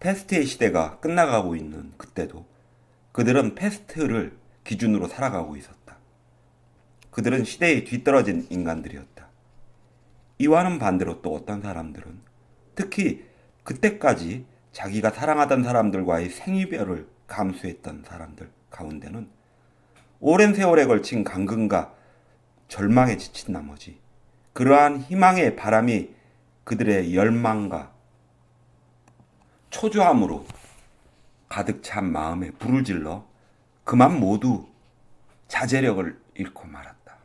패스트의 시대가 끝나가고 있는 그때도 그들은 패스트를 기준으로 살아가고 있었다. 그들은 시대에 뒤떨어진 인간들이었다. 이와는 반대로 또 어떤 사람들은 특히 그때까지 자기가 사랑하던 사람들과의 생이별을 감수했던 사람들 가운데는 오랜 세월에 걸친 강금과 절망에 지친 나머지 그러한 희망의 바람이 그들의 열망과 초조함으로 가득 찬 마음에 불을 질러 그만 모두 자제력을 잃고 말았다.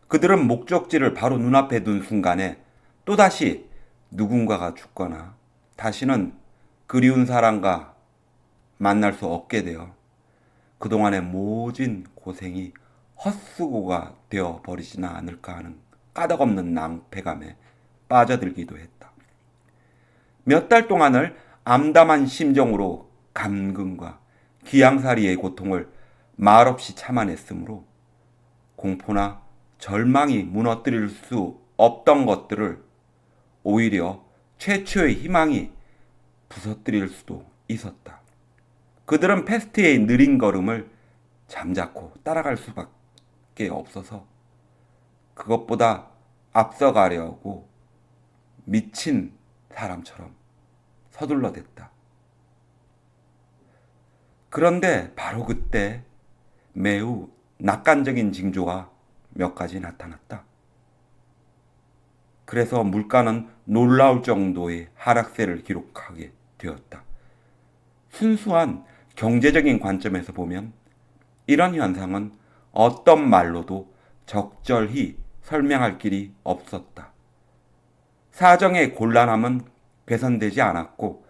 그들은 목적지를 바로 눈앞에 둔 순간에 또다시 누군가가 죽거나 다시는 그리운 사람과 만날 수 없게 되어 그동안의 모진 고생이 헛수고가 되어 버리지는 않을까 하는 까닭없는 낭패감에 빠져들기도 했다. 몇 달 동안을 암담한 심정으로 감금과 기양살이의 고통을 말없이 참아냈으므로 공포나 절망이 무너뜨릴 수 없던 것들을 오히려 최초의 희망이 부서뜨릴 수도 있었다. 그들은 패스트의 느린 걸음을 잠자코 따라갈 수밖에 없어서 그것보다 앞서가려고 미친 사람처럼 서둘러댔다. 그런데 바로 그때 매우 낙관적인 징조가 몇 가지 나타났다. 그래서 물가는 놀라울 정도의 하락세를 기록하게 되었다. 순수한 경제적인 관점에서 보면 이런 현상은 어떤 말로도 적절히 설명할 길이 없었다. 사정의 곤란함은 개선되지 않았고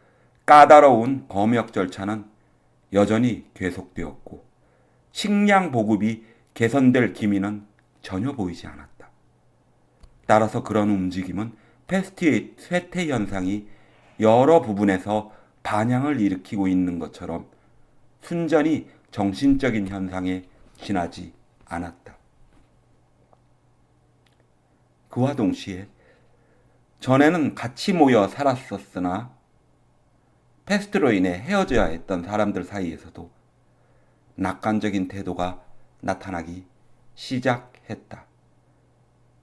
까다로운 검역 절차는 여전히 계속되었고 식량 보급이 개선될 기미는 전혀 보이지 않았다. 따라서 그런 움직임은 패스트의 쇠퇴 현상이 여러 부분에서 반향을 일으키고 있는 것처럼 순전히 정신적인 현상에 지나지 않았다. 그와 동시에 전에는 같이 모여 살았었으나 패스트로 인해 헤어져야 했던 사람들 사이에서도 낙관적인 태도가 나타나기 시작했다.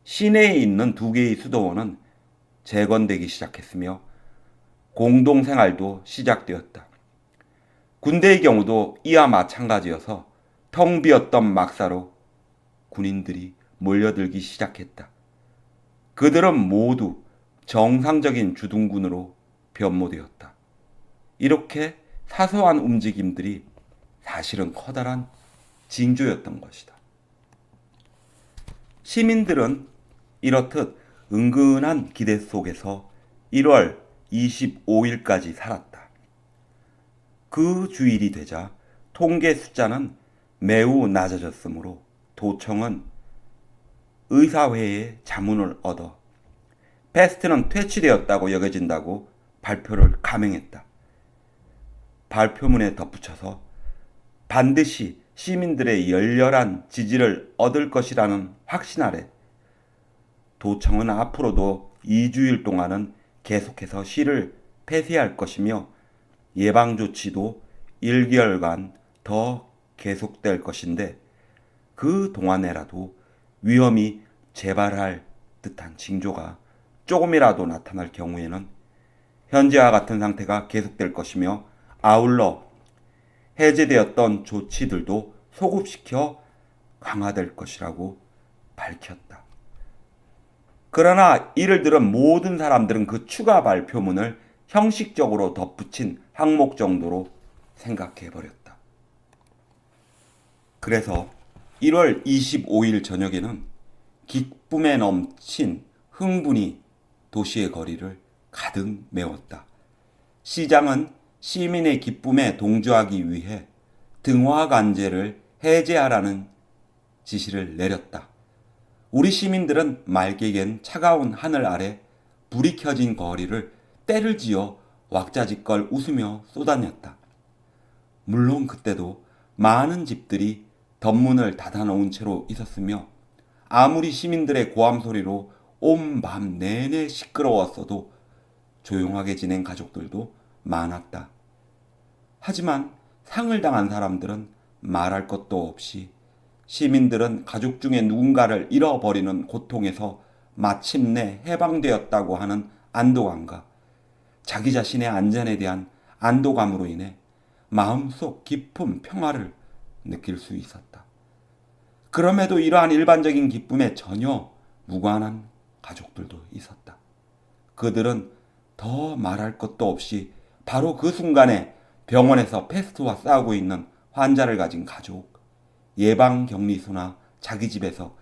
시내에 있는 두 개의 수도원은 재건되기 시작했으며 공동생활도 시작되었다. 군대의 경우도 이와 마찬가지여서 텅 비었던 막사로 군인들이 몰려들기 시작했다. 그들은 모두 정상적인 주둔군으로 변모되었다. 이렇게 사소한 움직임들이 사실은 커다란 징조였던 것이다. 시민들은 이렇듯 은근한 기대 속에서 1월 25일까지 살았다. 그 주일이 되자 통계 숫자는 매우 낮아졌으므로 도청은 의사회의 자문을 얻어 패스트는 퇴치되었다고 여겨진다고 발표를 감행했다. 발표문에 덧붙여서 반드시 시민들의 열렬한 지지를 얻을 것이라는 확신 아래 도청은 앞으로도 2주일 동안은 계속해서 시를 폐쇄할 것이며 예방조치도 1개월간 더 계속될 것인데 그 동안에라도 위험이 재발할 듯한 징조가 조금이라도 나타날 경우에는 현재와 같은 상태가 계속될 것이며 아울러 해제되었던 조치들도 소급시켜 강화될 것이라고 밝혔다. 그러나 이를 들은 모든 사람들은 그 추가 발표문을 형식적으로 덧붙인 항목 정도로 생각해버렸다. 그래서 1월 25일 저녁에는 기쁨에 넘친 흥분이 도시의 거리를 가득 메웠다. 시장은 시민의 기쁨에 동조하기 위해 등화관제를 해제하라는 지시를 내렸다. 우리 시민들은 말게겐 차가운 하늘 아래 불이 켜진 거리를 때를 지어 왁자지껄 웃으며 쏟아냈다. 물론 그때도 많은 집들이 덧문을 닫아놓은 채로 있었으며 아무리 시민들의 고함 소리로 온 밤 내내 시끄러웠어도 조용하게 지낸 가족들도 많았다. 하지만 상을 당한 사람들은 말할 것도 없이 시민들은 가족 중에 누군가를 잃어버리는 고통에서 마침내 해방되었다고 하는 안도감과 자기 자신의 안전에 대한 안도감으로 인해 마음속 깊은 평화를 느낄 수 있었다. 그럼에도 이러한 일반적인 기쁨에 전혀 무관한 가족들도 있었다. 그들은 더 말할 것도 없이 바로 그 순간에 병원에서 패스트와 싸우고 있는 환자를 가진 가족, 예방격리소나 자기 집에서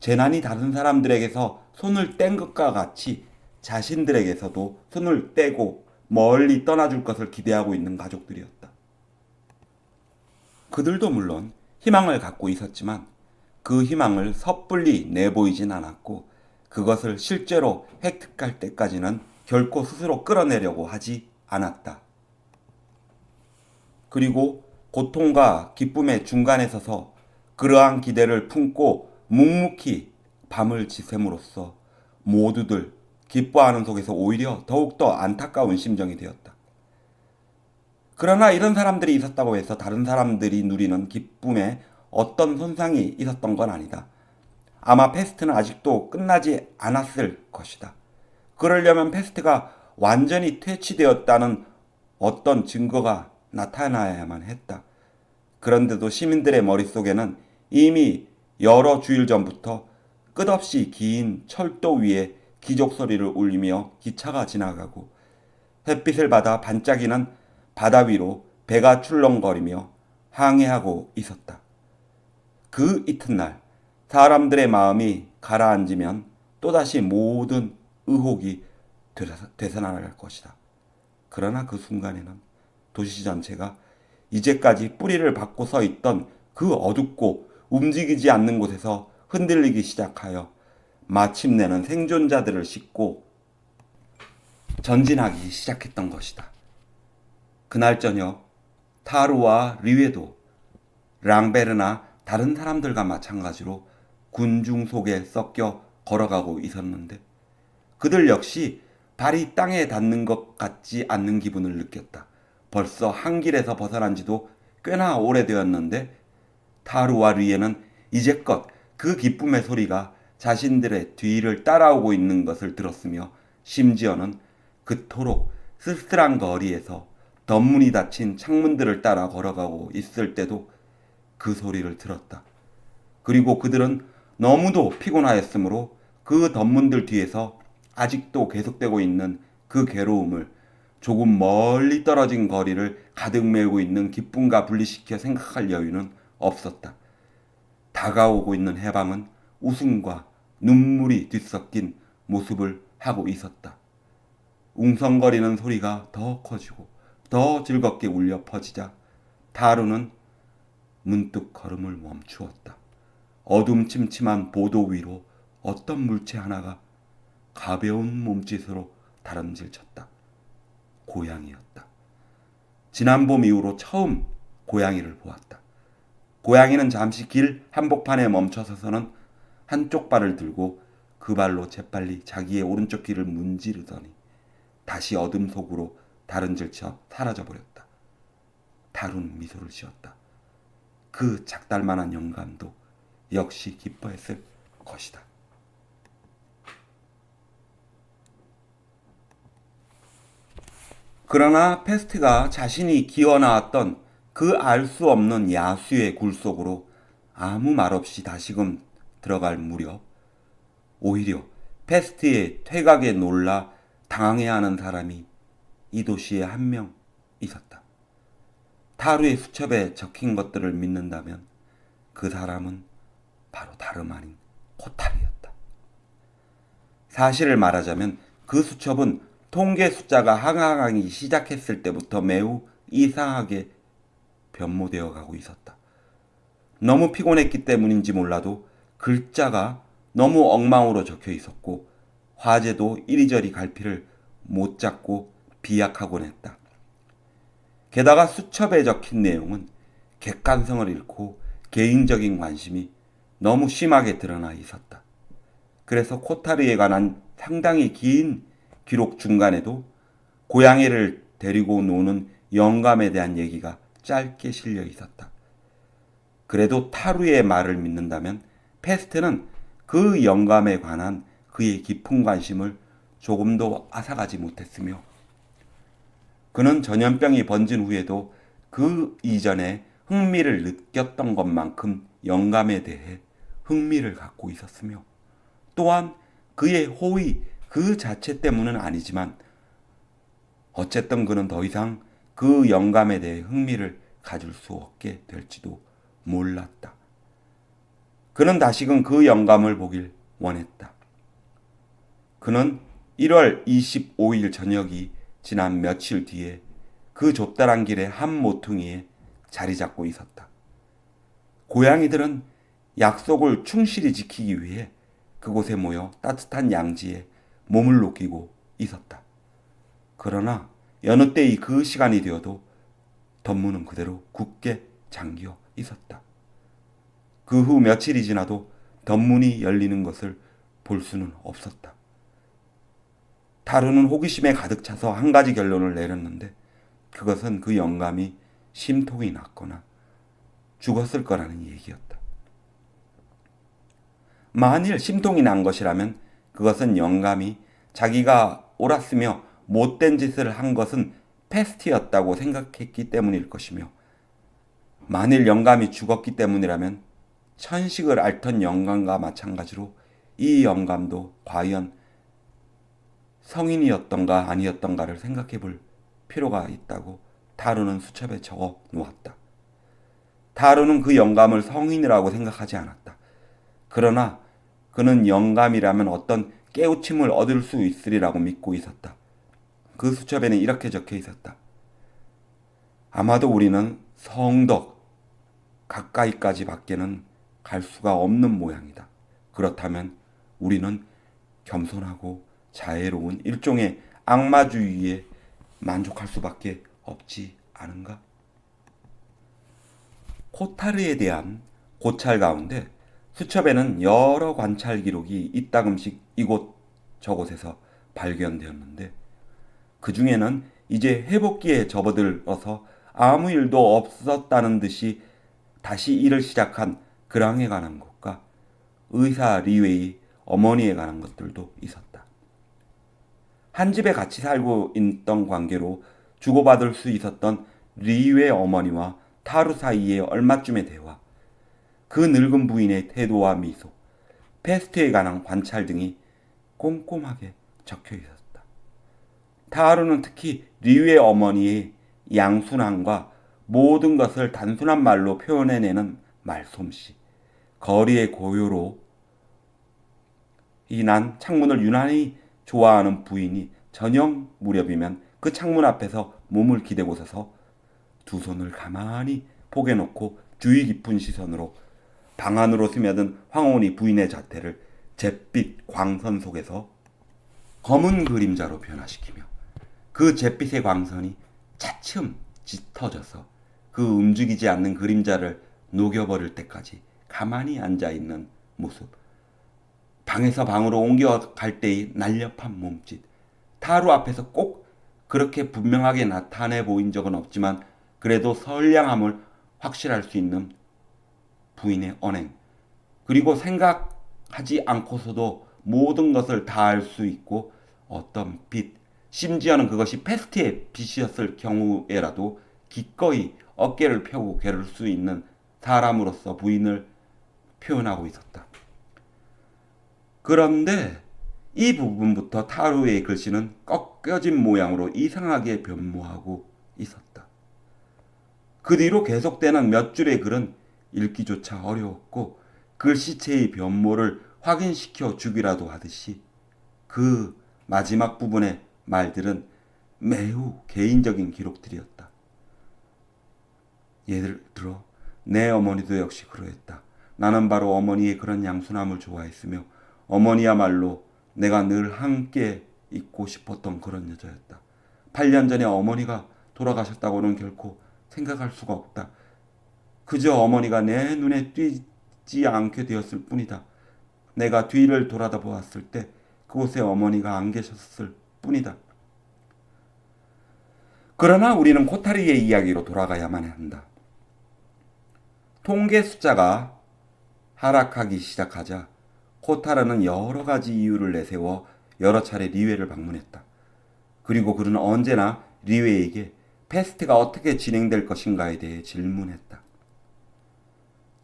재난이 다른 사람들에게서 손을 뗀 것과 같이 자신들에게서도 손을 떼고 멀리 떠나줄 것을 기대하고 있는 가족들이었다. 그들도 물론 희망을 갖고 있었지만 그 희망을 섣불리 내보이진 않았고 그것을 실제로 획득할 때까지는 결코 스스로 끌어내려고 하지 않았다. 그리고 고통과 기쁨의 중간에 서서 그러한 기대를 품고 묵묵히 밤을 지샘으로써 모두들 기뻐하는 속에서 오히려 더욱더 안타까운 심정이 되었다. 그러나 이런 사람들이 있었다고 해서 다른 사람들이 누리는 기쁨에 어떤 손상이 있었던 건 아니다. 아마 패스트는 아직도 끝나지 않았을 것이다. 그러려면 패스트가 완전히 퇴치되었다는 어떤 증거가 나타나야만 했다. 그런데도 시민들의 머릿속에는 이미 여러 주일 전부터 끝없이 긴 철도 위에 기적 소리를 울리며 기차가 지나가고 햇빛을 받아 반짝이는 바다 위로 배가 출렁거리며 항해하고 있었다. 그 이튿날 사람들의 마음이 가라앉으면 또다시 모든 의혹이 되살아날 것이다. 그러나 그 순간에는 도시 전체가 이제까지 뿌리를 받고 서 있던 그 어둡고 움직이지 않는 곳에서 흔들리기 시작하여 마침내는 생존자들을 싣고 전진하기 시작했던 것이다. 그날 저녁 타루와 리웨도 랑베르나 다른 사람들과 마찬가지로 군중 속에 섞여 걸어가고 있었는데 그들 역시 발이 땅에 닿는 것 같지 않는 기분을 느꼈다. 벌써 한 길에서 벗어난 지도 꽤나 오래되었는데 타루와 리에는 이제껏 그 기쁨의 소리가 자신들의 뒤를 따라오고 있는 것을 들었으며 심지어는 그토록 쓸쓸한 거리에서 덧문이 닫힌 창문들을 따라 걸어가고 있을 때도 그 소리를 들었다. 그리고 그들은 너무도 피곤하였으므로 그 덧문들 뒤에서 아직도 계속되고 있는 그 괴로움을 조금 멀리 떨어진 거리를 가득 메우고 있는 기쁨과 분리시켜 생각할 여유는 없었다. 다가오고 있는 해방은 웃음과 눈물이 뒤섞인 모습을 하고 있었다. 웅성거리는 소리가 더 커지고 더 즐겁게 울려 퍼지자 타루는 문득 걸음을 멈추었다. 어둠침침한 보도 위로 어떤 물체 하나가 가벼운 몸짓으로 다름질쳤다. 고양이였다. 지난 봄 이후로 처음 고양이를 보았다. 고양이는 잠시 길 한복판에 멈춰서서는 한쪽 발을 들고 그 발로 재빨리 자기의 오른쪽 귀를 문지르더니 다시 어둠 속으로 다른질쳐 사라져버렸다. 타루는 미소를 지었다. 그 작달만한 영감도 역시 기뻐했을 것이다. 그러나 패스트가 자신이 기어나왔던 그 알 수 없는 야수의 굴 속으로 아무 말 없이 다시금 들어갈 무렵 오히려 패스트의 퇴각에 놀라 당황해야 하는 사람이 이 도시에 한 명 있었다. 타루의 수첩에 적힌 것들을 믿는다면 그 사람은 바로 다름 아닌 코타리였다. 사실을 말하자면 그 수첩은 통계 숫자가 하강하기 시작했을 때부터 매우 이상하게 변모되어 가고 있었다. 너무 피곤했기 때문인지 몰라도 글자가 너무 엉망으로 적혀 있었고 화제도 이리저리 갈피를 못 잡고 비약하곤 했다. 게다가 수첩에 적힌 내용은 객관성을 잃고 개인적인 관심이 너무 심하게 드러나 있었다. 그래서 코타르에 관한 상당히 긴 기록 중간에도 고양이를 데리고 노는 영감에 대한 얘기가 짧게 실려 있었다. 그래도 타루의 말을 믿는다면 페스트는 그 영감에 관한 그의 깊은 관심을 조금도 앗아가지 못했으며 그는 전염병이 번진 후에도 그 이전에 흥미를 느꼈던 것만큼 영감에 대해 흥미를 갖고 있었으며 또한 그의 호의 그 자체 때문은 아니지만 어쨌든 그는 더 이상 그 영감에 대해 흥미를 가질 수 없게 될지도 몰랐다. 그는 다시금 그 영감을 보길 원했다. 그는 1월 25일 저녁이 지난 며칠 뒤에 그 좁다란 길의 한 모퉁이에 자리 잡고 있었다. 고양이들은 약속을 충실히 지키기 위해 그곳에 모여 따뜻한 양지에 몸을 녹이고 있었다. 그러나 여느 때의 그 시간이 되어도 덧문은 그대로 굳게 잠겨 있었다. 그 후 며칠이 지나도 덧문이 열리는 것을 볼 수는 없었다. 타루는 호기심에 가득 차서 한 가지 결론을 내렸는데 그것은 그 영감이 심통이 났거나 죽었을 거라는 얘기였다. 만일 심통이 난 것이라면 그것은 영감이 자기가 옳았으며 못된 짓을 한 것은 패스트였다고 생각했기 때문일 것이며 만일 영감이 죽었기 때문이라면 천식을 앓던 영감과 마찬가지로 이 영감도 과연 성인이었던가 아니었던가를 생각해 볼 필요가 있다고 타루는 수첩에 적어 놓았다. 타루는 그 영감을 성인이라고 생각하지 않았다. 그러나 그는 영감이라면 어떤 깨우침을 얻을 수 있으리라고 믿고 있었다. 그 수첩에는 이렇게 적혀 있었다. 아마도 우리는 성덕 가까이까지 밖에는 갈 수가 없는 모양이다. 그렇다면 우리는 겸손하고 자애로운 일종의 악마주의에 만족할 수밖에 없지 않은가? 코타르에 대한 고찰 가운데 수첩에는 여러 관찰 기록이 이따금씩 이곳 저곳에서 발견되었는데 그 중에는 이제 회복기에 접어들어서 아무 일도 없었다는 듯이 다시 일을 시작한 그랑에 관한 것과 의사 리웨이 어머니에 관한 것들도 있었다. 한 집에 같이 살고 있던 관계로 주고받을 수 있었던 리웨 어머니와 타루 사이의 얼마쯤의 대화, 그 늙은 부인의 태도와 미소, 페스트에 관한 관찰 등이 꼼꼼하게 적혀 있었다. 타루는 특히 리웨 어머니의 양순함과 모든 것을 단순한 말로 표현해내는 말솜씨, 거리의 고요로 난 창문을 유난히 좋아하는 부인이 저녁 무렵이면 그 창문 앞에서 몸을 기대고 서서 두 손을 가만히 포개놓고 주의 깊은 시선으로 방 안으로 스며든 황혼이 부인의 자태를 잿빛 광선 속에서 검은 그림자로 변화시키며 그 잿빛의 광선이 차츰 짙어져서 그 움직이지 않는 그림자를 녹여버릴 때까지 가만히 앉아있는 모습, 방에서 방으로 옮겨갈 때의 날렵한 몸짓, 타루 앞에서 꼭 그렇게 분명하게 나타내 보인 적은 없지만 그래도 선량함을 확실할 수 있는 부인의 언행, 그리고 생각하지 않고서도 모든 것을 다 알 수 있고 어떤 빛, 심지어는 그것이 패스트의 빛이었을 경우에라도 기꺼이 어깨를 펴고 겨룰 수 있는 사람으로서 부인을 표현하고 있었다. 그런데 이 부분부터 타루의 글씨는 꺾여진 모양으로 이상하게 변모하고 있었다. 그 뒤로 계속되는 몇 줄의 글은 읽기조차 어려웠고 글씨체의 변모를 확인시켜 주기라도 하듯이 그 마지막 부분의 말들은 매우 개인적인 기록들이었다. 예를 들어 내 어머니도 역시 그러했다. 나는 바로 어머니의 그런 양순함을 좋아했으며 어머니야말로 내가 늘 함께 있고 싶었던 그런 여자였다. 8년 전에 어머니가 돌아가셨다고는 결코 생각할 수가 없다. 그저 어머니가 내 눈에 띄지 않게 되었을 뿐이다. 내가 뒤를 돌아다 보았을 때 그곳에 어머니가 안 계셨을 뿐이다. 그러나 우리는 코타르의 이야기로 돌아가야만 한다. 통계 숫자가 하락하기 시작하자 코타르는 여러 가지 이유를 내세워 여러 차례 리웨를 방문했다. 그리고 그는 언제나 리웨에게 패스트가 어떻게 진행될 것인가에 대해 질문했다.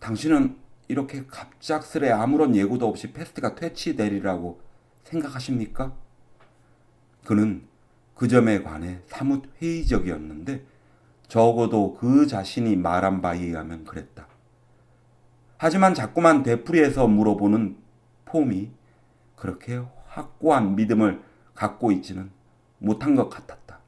당신은 이렇게 갑작스레 아무런 예고도 없이 패스트가 퇴치되리라고 생각하십니까? 그는 그 점에 관해 사뭇 회의적이었는데 적어도 그 자신이 말한 바에 의하면 그랬다. 하지만 자꾸만 되풀이해서 물어보는 폼이 그렇게 확고한 믿음을 갖고 있지는 못한 것 같았다.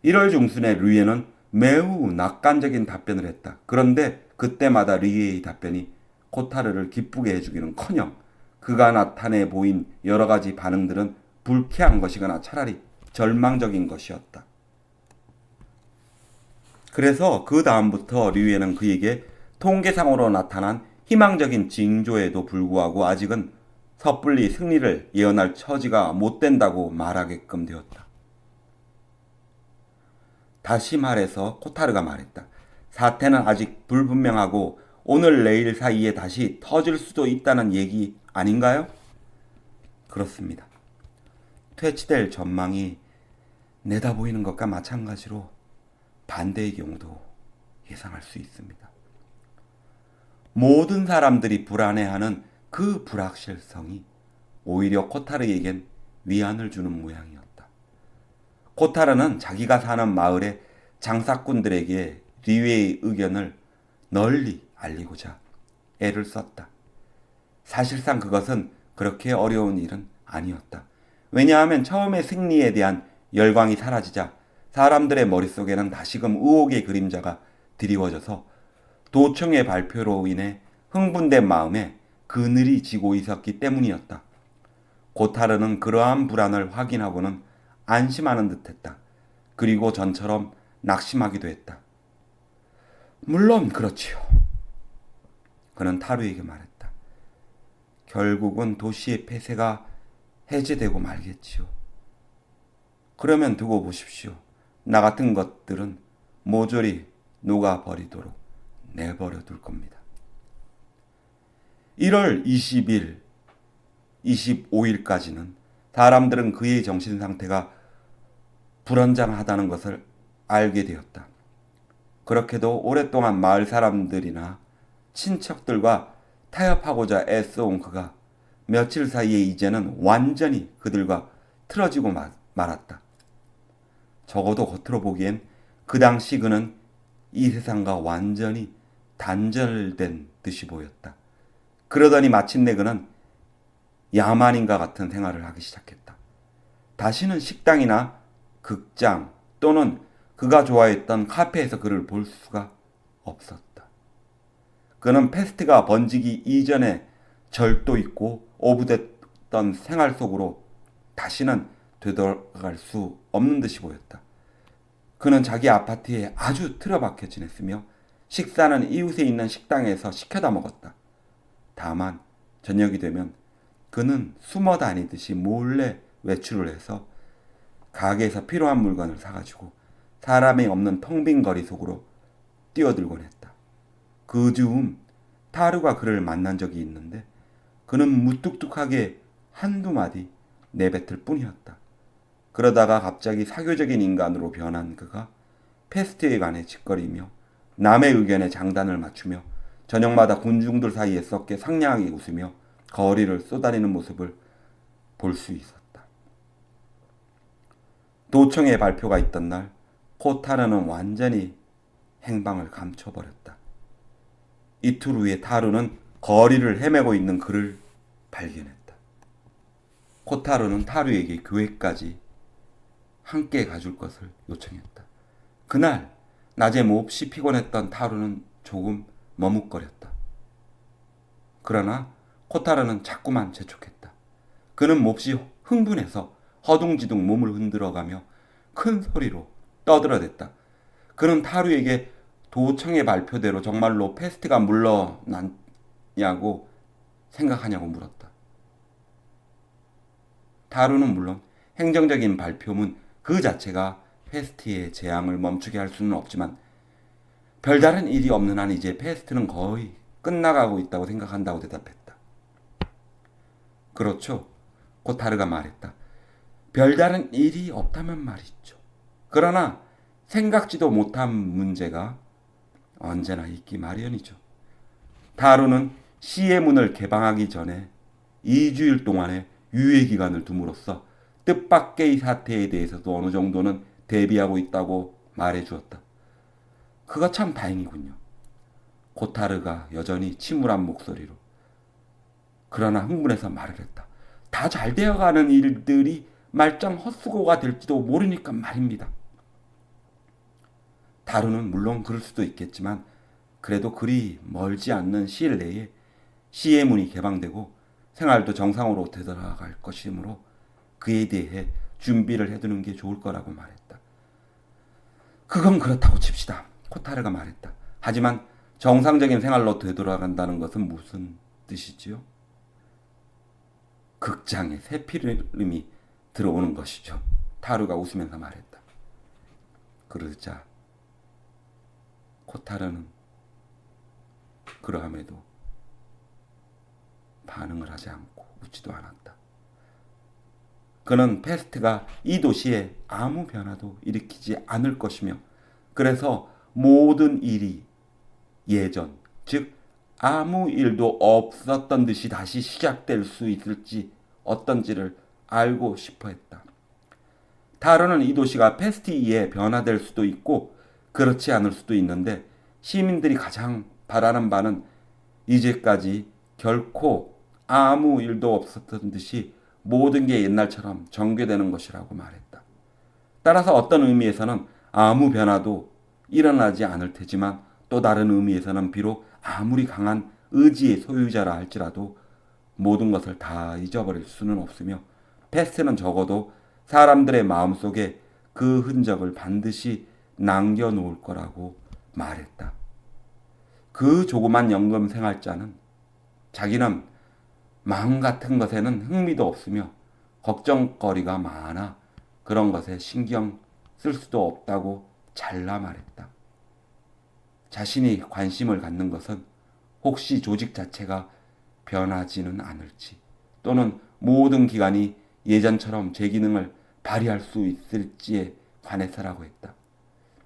1월 중순에 류에는 매우 낙관적인 답변을 했다. 그런데 그때마다 류에의 답변이 코타르를 기쁘게 해주기는커녕 그가 나타내 보인 여러 가지 반응들은 불쾌한 것이거나 차라리 절망적인 것이었다. 그래서 그 다음부터 류에는 그에게 통계상으로 나타난 희망적인 징조에도 불구하고 아직은 섣불리 승리를 예언할 처지가 못 된다고 말하게끔 되었다. 다시 말해서 코타르가 말했다. 사태는 아직 불분명하고 오늘 내일 사이에 다시 터질 수도 있다는 얘기 아닌가요? 그렇습니다. 퇴치될 전망이 내다보이는 것과 마찬가지로 반대의 경우도 예상할 수 있습니다. 모든 사람들이 불안해하는 그 불확실성이 오히려 코타르에겐 위안을 주는 모양이었다. 코타르는 자기가 사는 마을의 장사꾼들에게 리웨의 의견을 널리 알리고자 애를 썼다. 사실상 그것은 그렇게 어려운 일은 아니었다. 왜냐하면 처음의 승리에 대한 열광이 사라지자 사람들의 머릿속에는 다시금 의혹의 그림자가 드리워져서 도청의 발표로 인해 흥분된 마음에 그늘이 지고 있었기 때문이었다. 코타르는 그러한 불안을 확인하고는 안심하는 듯했다. 그리고 전처럼 낙심하기도 했다. 물론 그렇지요. 그는 타루에게 말했다. 결국은 도시의 폐쇄가 해제되고 말겠지요. 그러면 두고 보십시오. 나 같은 것들은 모조리 녹아버리도록 내버려 둘 겁니다. 1월 20일, 25일까지는 사람들은 그의 정신 상태가 불안정하다는 것을 알게 되었다. 그렇게도 오랫동안 마을 사람들이나 친척들과 타협하고자 애써온 그가 며칠 사이에 이제는 완전히 그들과 틀어지고 말았다. 적어도 겉으로 보기엔 그 당시 그는 이 세상과 완전히 단절된 듯이 보였다. 그러더니 마침내 그는 야만인과 같은 생활을 하기 시작했다. 다시는 식당이나 극장 또는 그가 좋아했던 카페에서 그를 볼 수가 없었다. 그는 패스트가 번지기 이전에 절도 있고 오부됐던 생활 속으로 다시는 되돌아갈 수 없는 듯이 보였다. 그는 자기 아파트에 아주 틀어박혀 지냈으며 식사는 이웃에 있는 식당에서 시켜다 먹었다. 다만 저녁이 되면 그는 숨어 다니듯이 몰래 외출을 해서 가게에서 필요한 물건을 사가지고 사람이 없는 텅 빈 거리 속으로 뛰어들곤 했다. 그 즈음 타루가 그를 만난 적이 있는데 그는 무뚝뚝하게 한두 마디 내뱉을 뿐이었다. 그러다가 갑자기 사교적인 인간으로 변한 그가 패스트에 관해 짓거리며 남의 의견에 장단을 맞추며 저녁마다 군중들 사이에 썩게 상냥하게 웃으며 거리를 쏘다니는 모습을 볼 수 있었다. 도청의 발표가 있던 날 코타르는 완전히 행방을 감춰버렸다. 이틀 후에 타루는 거리를 헤매고 있는 그를 발견했다. 코타루는 타루에게 교회까지 함께 가줄 것을 요청했다. 그날 낮에 몹시 피곤했던 타루는 조금 머뭇거렸다. 그러나 코타르는 자꾸만 재촉했다. 그는 몹시 흥분해서 허둥지둥 몸을 흔들어가며 큰 소리로 떠들어댔다. 그는 타루에게 도청의 발표대로 정말로 패스트가 물러났냐고 생각하냐고 물었다. 타루는 물론 행정적인 발표문 그 자체가 페스트의 재앙을 멈추게 할 수는 없지만 별다른 일이 없는 한 이제 페스트는 거의 끝나가고 있다고 생각한다고 대답했다. 그렇죠. 코타르가 말했다. 별다른 일이 없다면 말이죠. 그러나 생각지도 못한 문제가 언제나 있기 마련이죠. 타루는 시의 문을 개방하기 전에 2주일 동안의 유예 기간을 둠으로써 뜻밖의 사태에 대해서도 어느 정도는 대비하고 있다고 말해 주었다. 그가 참 다행이군요. 코타르가 여전히 침울한 목소리로 그러나 흥분해서 말을 했다. 다 잘 되어가는 일들이 말짱 헛수고가 될지도 모르니까 말입니다. 다루는 물론 그럴 수도 있겠지만 그래도 그리 멀지 않는 시일 내에 시의 문이 개방되고 생활도 정상으로 되돌아갈 것이므로 그에 대해 준비를 해두는 게 좋을 거라고 말했다. 그건 그렇다고 칩시다. 코타르가 말했다. 하지만 정상적인 생활로 되돌아간다는 것은 무슨 뜻이지요? 극장에 새 필름이 들어오는 것이죠. 타루가 웃으면서 말했다. 그러자 코타르는 그러함에도 반응을 하지 않고 웃지도 않았다. 그는 페스트가 이 도시에 아무 변화도 일으키지 않을 것이며 그래서 모든 일이 예전, 즉 아무 일도 없었던 듯이 다시 시작될 수 있을지 어떤지를 알고 싶어 했다. 타로는 이 도시가 페스트 이에 변화될 수도 있고 그렇지 않을 수도 있는데 시민들이 가장 바라는 바는 이제까지 결코 아무 일도 없었던 듯이 모든 게 옛날처럼 전개되는 것이라고 말했다. 따라서 어떤 의미에서는 아무 변화도 일어나지 않을 테지만 또 다른 의미에서는 비록 아무리 강한 의지의 소유자라 할지라도 모든 것을 다 잊어버릴 수는 없으며 페스트는 적어도 사람들의 마음속에 그 흔적을 반드시 남겨놓을 거라고 말했다. 그 조그만 연금 생활자는 자기는 마음 같은 것에는 흥미도 없으며 걱정거리가 많아 그런 것에 신경 쓸 수도 없다고 잘라 말했다. 자신이 관심을 갖는 것은 혹시 조직 자체가 변하지는 않을지 또는 모든 기관이 예전처럼 제 기능을 발휘할 수 있을지에 관해서라고 했다.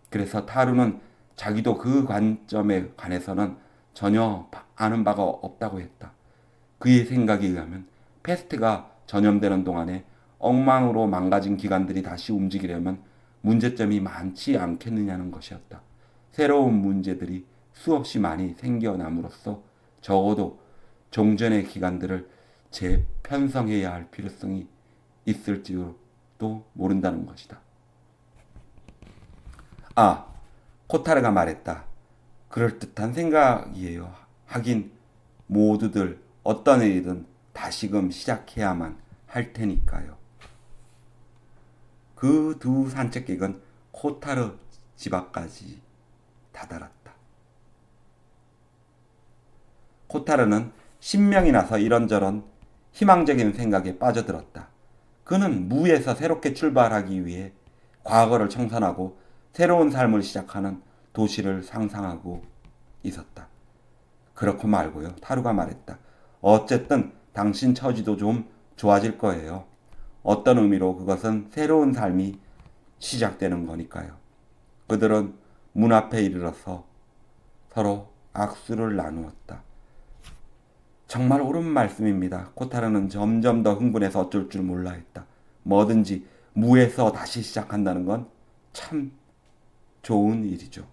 그래서 타루는 자기도 그 관점에 관해서는 전혀 아는 바가 없다고 했다. 그의 생각에 의하면 패스트가 전염되는 동안에 엉망으로 망가진 기관들이 다시 움직이려면 문제점이 많지 않겠느냐는 것이었다. 새로운 문제들이 수없이 많이 생겨남으로써 적어도 종전의 기관들을 재편성해야 할 필요성이 있을지도 모른다는 것이다. 아, 코타르가 말했다. 그럴듯한 생각이에요. 하긴 모두들 어떤 일이든 다시금 시작해야만 할 테니까요. 그 두 산책객은 코타르 집 앞까지 다다랐다. 코타르는 신명이 나서 이런저런 희망적인 생각에 빠져들었다. 그는 무에서 새롭게 출발하기 위해 과거를 청산하고 새로운 삶을 시작하는 도시를 상상하고 있었다. 그렇고 말고요. 타루가 말했다. 어쨌든 당신 처지도 좀 좋아질 거예요. 어떤 의미로 그것은 새로운 삶이 시작되는 거니까요. 그들은 문 앞에 이르러서 서로 악수를 나누었다. 정말 옳은 말씀입니다. 코타르는 점점 더 흥분해서 어쩔 줄 몰라 했다. 뭐든지 무에서 다시 시작한다는 건 참 좋은 일이죠.